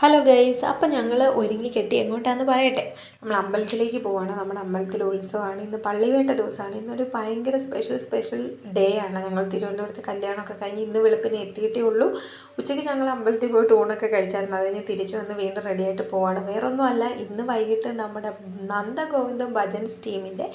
Hello guys, അപ്പം ഞങ്ങൾ ഒരുങ്ങി കെട്ടി എങ്ങോട്ടാണെന്ന് പറയട്ടെ. നമ്മൾ അമ്പലത്തിലേക്ക് പോവാണ്. നമ്മുടെ അമ്പലത്തിൽ ഉത്സവമാണ്. ഇന്ന് പള്ളിവേട്ട ദിവസമാണ്. ഇന്നൊരു ഭയങ്കര സ്പെഷ്യൽ ഡേ ആണ്. ഞങ്ങൾ തിരുവനന്തപുരത്ത് കല്യാണമൊക്കെ കഴിഞ്ഞ് ഇന്ന് വെളുപ്പിനെ എത്തിയിട്ടേ ഉള്ളൂ. ഉച്ചയ്ക്ക് ഞങ്ങൾ അമ്പലത്തിൽ പോയിട്ട് ഊണൊക്കെ കഴിച്ചായിരുന്നു. അത് കഴിഞ്ഞ് തിരിച്ച് വന്ന് വീണ്ടും റെഡിയായിട്ട് പോവാണ്. വേറൊന്നുമല്ല, ഇന്ന് വൈകിട്ട് നമ്മുടെ നന്ദഗോവിന്ദം ഭജൻസ് ടീമിൻ്റെ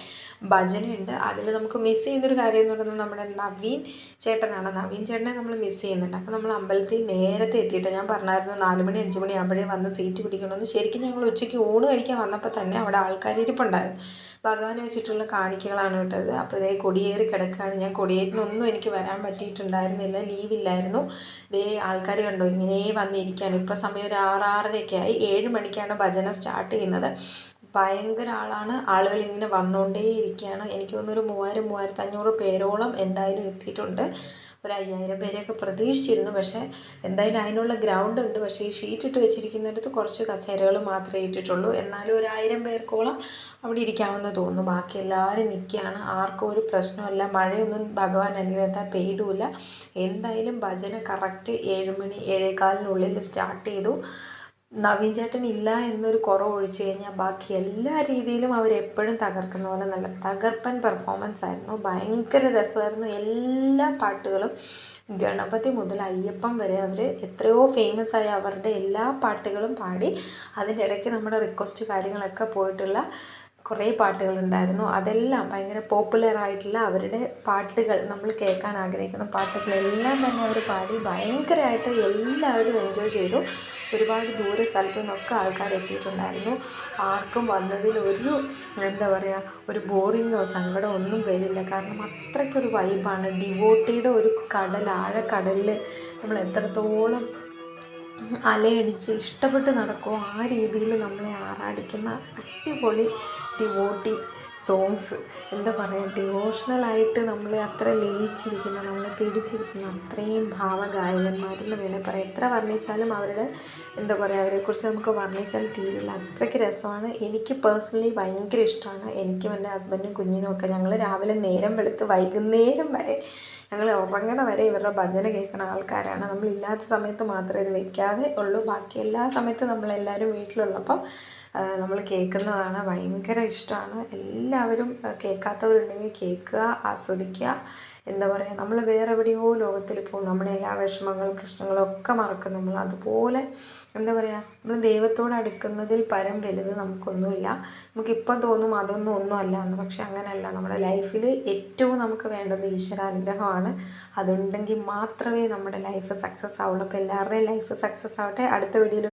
ഭജനയുണ്ട്. അതിൽ നമുക്ക് മിസ് ചെയ്യുന്നൊരു കാര്യം എന്ന് പറയുന്നത് നമ്മുടെ നവീൻ ചേട്ടനാണ്. നവീൻ ചേട്ടനെ നമ്മൾ മിസ് ചെയ്യുന്നുണ്ട്. അപ്പോൾ നമ്മൾ അമ്പലത്തിൽ നേരത്തെ എത്തിയിട്ട്, ഞാൻ പറഞ്ഞായിരുന്നു 4 മണി 5 മണി ആകുമ്പോഴേ വന്ന് സീറ്റ് പിടിക്കണമെന്ന്. ശരിക്കും ഞങ്ങൾ ഉച്ചയ്ക്ക് ഊണ് കഴിക്കാൻ വന്നപ്പോൾ തന്നെ അവിടെ ആൾക്കാർ ഇരിപ്പുണ്ടായിരുന്നു. ഭഗവാനെ വെച്ചിട്ടുള്ള കാണിക്കകളാണ് വിട്ടത്. അപ്പോൾ ഇതേ കൊടിയേറി കിടക്കുകയാണ്. ഞാൻ കൊടിയേറ്റിനൊന്നും എനിക്ക് വരാൻ പറ്റിയിട്ടുണ്ടായിരുന്നില്ല, ലീവില്ലായിരുന്നു. ഇതേ ആൾക്കാർ കണ്ടോ ഇങ്ങനെ വന്നിരിക്കുകയാണ്. ഇപ്പോൾ സമയം ഒരു 6-6:30 ആയി. 7 മണിക്കാണ് ഭജന സ്റ്റാർട്ട് ചെയ്യുന്നത്. ഭയങ്കര ആളുകൾ ഇങ്ങനെ വന്നുകൊണ്ടേ ഇരിക്കുകയാണ്. എനിക്ക് തോന്നുന്നു ഒരു 3000-3500 പേരോളം എന്തായാലും എത്തിയിട്ടുണ്ട്. ഒരു 5000 പേരെയൊക്കെ പ്രതീക്ഷിച്ചിരുന്നു. പക്ഷേ എന്തായാലും അതിനുള്ള ഗ്രൗണ്ട് ഉണ്ട്. പക്ഷേ ഈ ഷീറ്റ് ഇട്ട് വെച്ചിരിക്കുന്നിടത്ത് കുറച്ച് കസേരകൾ മാത്രമേ ഇട്ടിട്ടുള്ളൂ. എന്നാലും ഒരു 1000 പേർക്കോളം അവിടെ ഇരിക്കാമെന്ന് തോന്നുന്നു. ബാക്കി എല്ലാവരും നിൽക്കുകയാണ്. ആർക്കും ഒരു പ്രശ്നമല്ല. മഴയൊന്നും ഭഗവാൻ അനുഗ്രഹത്താൽ പെയ്തുമില്ല. എന്തായാലും ഭജന കറക്റ്റ് 7 മണി 7:15 സ്റ്റാർട്ട് ചെയ്തു. നവീൻ ചേട്ടൻ ഇല്ല എന്നൊരു കുറവ് ഒഴിച്ചു കഴിഞ്ഞാൽ ബാക്കി എല്ലാ രീതിയിലും അവരെപ്പോഴും തകർക്കുന്ന പോലെ നല്ല തകർപ്പൻ പെർഫോമൻസ് ആയിരുന്നു. ഭയങ്കര രസമായിരുന്നു. എല്ലാ പാട്ടുകളും ഗണപതി മുതൽ അയ്യപ്പൻ വരെ അവർ എത്രയോ ഫേമസ് ആയ അവരുടെ എല്ലാ പാട്ടുകളും പാടി. അതിൻ്റെ ഇടയ്ക്ക് നമ്മുടെ റിക്വസ്റ്റ് കാര്യങ്ങളൊക്കെ പോയിട്ടുള്ള കുറേ പാട്ടുകളുണ്ടായിരുന്നു. അതെല്ലാം ഭയങ്കര പോപ്പുലറായിട്ടുള്ള അവരുടെ പാട്ടുകൾ, നമ്മൾ കേൾക്കാൻ ആഗ്രഹിക്കുന്ന പാട്ടുകളെല്ലാം തന്നെ അവർ പാടി. ഭയങ്കരമായിട്ട് എല്ലാവരും എൻജോയ് ചെയ്തു. ഒരുപാട് ദൂര സ്ഥലത്തു നിന്നൊക്കെ ആൾക്കാർ എത്തിയിട്ടുണ്ടായിരുന്നു. ആർക്കും വന്നതിൽ ഒരു ബോറിങ്ങോ സങ്കടമോ ഒന്നും വരില്ല. കാരണം അത്രയ്ക്കൊരു വൈബാണ്. ഡിവോട്ടിയുടെ ഒരു ആഴക്കടലിൽ നമ്മൾ എത്രത്തോളം അലയടിച്ച് ഇഷ്ടപ്പെട്ട് നടക്കുമോ ആ രീതിയിൽ നമ്മളെ ആറാടിക്കുന്ന അടിപൊളി ഡിവോട്ടി സോങ്സ്. ഡിവോഷണലായിട്ട് നമ്മളെ അത്ര ലയിച്ചിരിക്കുന്ന, നമ്മളെ പിടിച്ചിരിക്കുന്ന അത്രയും ഭാവഗായകന്മാരെന്ന് വേണേൽ പറയാം. എത്ര വർണ്ണിച്ചാലും അവരുടെ അവരെക്കുറിച്ച് നമുക്ക് വർണ്ണിച്ചാൽ തീരില്ല. അത്രയ്ക്ക് രസമാണ്. എനിക്ക് പേഴ്സണലി ഭയങ്കര ഇഷ്ടമാണ്. എനിക്കും എൻ്റെ ഹസ്ബൻഡും കുഞ്ഞിനും ഒക്കെ. ഞങ്ങൾ രാവിലെ നേരം വെളുത്ത് വൈകുന്നേരം വരെ, ഞങ്ങൾ ഉറങ്ങണ വരെ ഇവരുടെ ഭജന കേൾക്കുന്ന ആൾക്കാരാണ്. നമ്മളില്ലാത്ത സമയത്ത് മാത്രമേ ഇത് വെക്കാതെ ഉള്ളൂ. ബാക്കി എല്ലാ സമയത്തും നമ്മളെല്ലാവരും വീട്ടിലുള്ളപ്പം നമ്മൾ കേൾക്കുന്നതാണ്. ഭയങ്കര ഇഷ്ടമാണ്. എല്ലാവരും കേൾക്കാത്തവരുണ്ടെങ്കിൽ കേൾക്കുക, ആസ്വദിക്കുക. നമ്മൾ വേറെ എവിടെയോ ലോകത്തിൽ പോകും. നമ്മുടെ എല്ലാ വിഷമങ്ങളും പ്രശ്നങ്ങളും ഒക്കെ മറക്കും. നമ്മൾ അതുപോലെ നമ്മൾ ദൈവത്തോട് അടുക്കുന്നതിൽ പരം വലുത് നമുക്കൊന്നുമില്ല. നമുക്കിപ്പം തോന്നും ഒന്നും അല്ല എന്ന്. പക്ഷെ അങ്ങനെയല്ല. നമ്മുടെ ലൈഫിൽ ഏറ്റവും നമുക്ക് വേണ്ടത് ഈശ്വരാനുഗ്രഹമാണ്. അതുണ്ടെങ്കിൽ മാത്രമേ നമ്മുടെ ലൈഫ് സക്സസ് ആവുള്ളൂ. അപ്പോൾ എല്ലാവരുടെയും ലൈഫ് സക്സസ് ആവട്ടെ. അടുത്ത വീഡിയോയിൽ